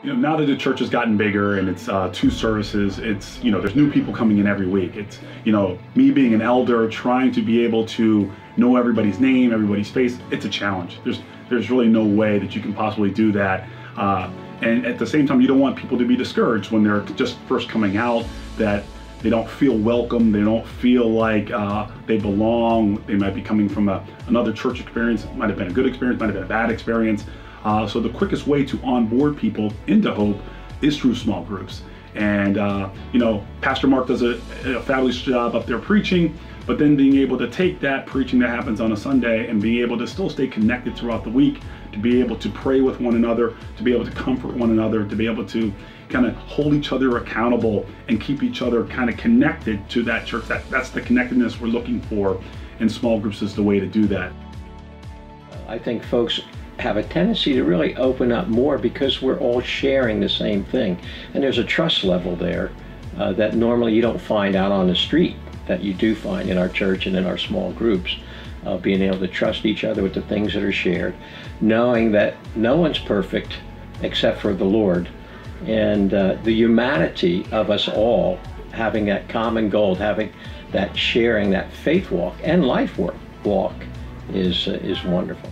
Now that the church has gotten bigger and it's 2 services, it's, there's new people coming in every week. It's, me being an elder, trying to be able to know everybody's name, everybody's face, it's a challenge. There's really no way that you can possibly do that. And at the same time, you don't want people to be discouraged when they're just first coming out, that they don't feel welcome, they don't feel like they belong. They might be coming from another church experience. It might have been a good experience, might have been a bad experience. So the quickest way to onboard people into Hope is through small groups. And Pastor Mark does a fabulous job up there preaching, but then being able to take that preaching that happens on a Sunday and being able to still stay connected throughout the week, to be able to pray with one another, to be able to comfort one another, to be able to kind of hold each other accountable and keep each other kind of connected to that church. That's the connectedness we're looking for, and small groups is the way to do that. I think folks have a tendency to really open up more because we're all sharing the same thing. And there's a trust level there that normally you don't find out on the street, that you do find in our church and in our small groups. Being able to trust each other with the things that are shared, knowing that no one's perfect except for the Lord, and the humanity of us all having that common goal, having that sharing, that faith walk and life walk is wonderful.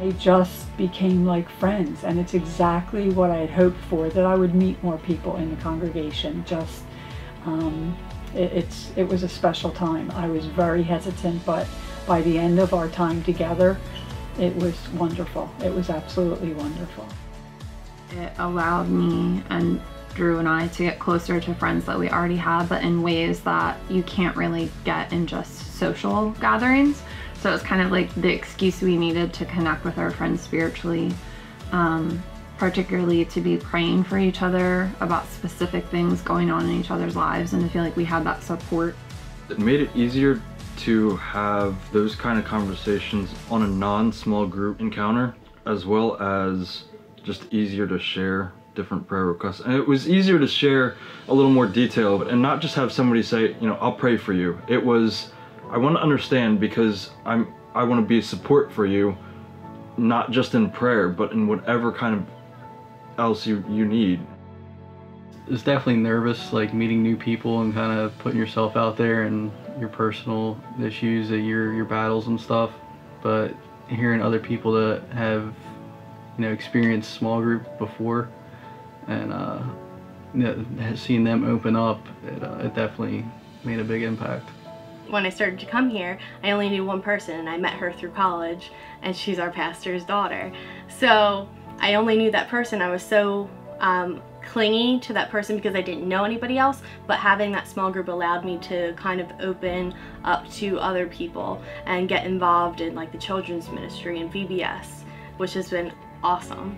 They just became like friends, and it's exactly what I had hoped for, that I would meet more people in the congregation. Just it was a special time. I was very hesitant, but by the end of our time together, it was wonderful. It was absolutely wonderful. It allowed me and Drew and I to get closer to friends that we already had, but in ways that you can't really get in just social gatherings. So it was kind of like the excuse we needed to connect with our friends spiritually, particularly to be praying for each other about specific things going on in each other's lives, and to feel like we had that support. It made it easier to have those kind of conversations on a non-small group encounter, as well as just easier to share different prayer requests. And it was easier to share a little more detail and not just have somebody say, I'll pray for you. It was, I want to understand because I want to be a support for you, not just in prayer, but in whatever kind of else you need. It's definitely nervous, like meeting new people and kind of putting yourself out there and your personal issues, your battles and stuff. But hearing other people that have, experienced small group before, and seeing them open up, it definitely made a big impact. When I started to come here, I only knew one person, and I met her through college, and she's our pastor's daughter. So I only knew that person. I was so clingy to that person because I didn't know anybody else, but having that small group allowed me to kind of open up to other people and get involved in like the children's ministry and VBS, which has been awesome.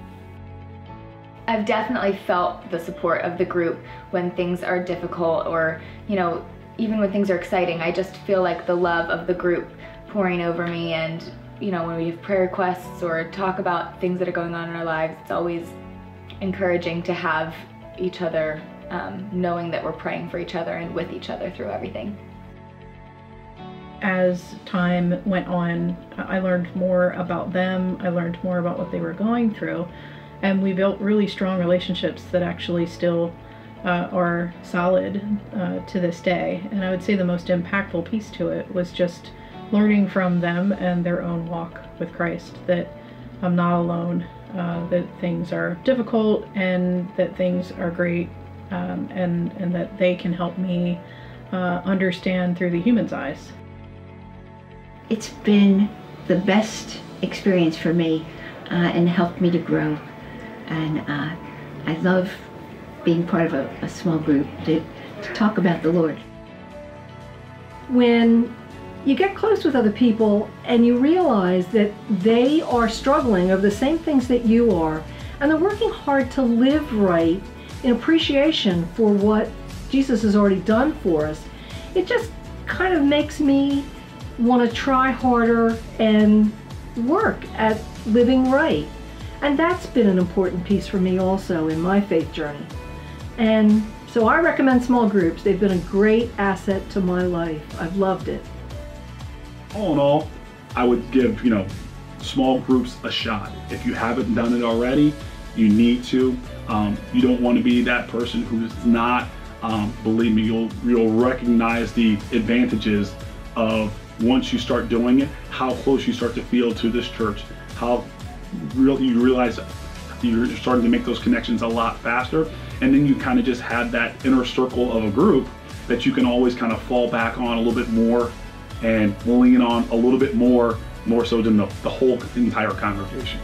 I've definitely felt the support of the group when things are difficult, or even when things are exciting. I just feel like the love of the group pouring over me, and when we have prayer requests or talk about things that are going on in our lives, it's always encouraging to have each other, knowing that we're praying for each other and with each other through everything. As time went on, I learned more about them, I learned more about what they were going through, and we built really strong relationships that actually still are solid to this day. And I would say the most impactful piece to it was just learning from them and their own walk with Christ, that I'm not alone, that things are difficult and that things are great, and that they can help me understand through the human's eyes. It's been the best experience for me and helped me to grow. And I love being part of a small group to talk about the Lord. When you get close with other people and you realize that they are struggling over the same things that you are, and they're working hard to live right in appreciation for what Jesus has already done for us, it just kind of makes me want to try harder and work at living right. And that's been an important piece for me also in my faith journey. And so I recommend small groups. They've been a great asset to my life. I've loved it. All in all, I would give, small groups a shot. If you haven't done it already, You need to. You don't want to be that person who's not. Believe me, you'll recognize the advantages of once you start doing it, how close you start to feel to this church, how you realize you're starting to make those connections a lot faster, and then you kind of just have that inner circle of a group that you can always kind of fall back on a little bit more and lean on a little bit more so than the whole entire congregation.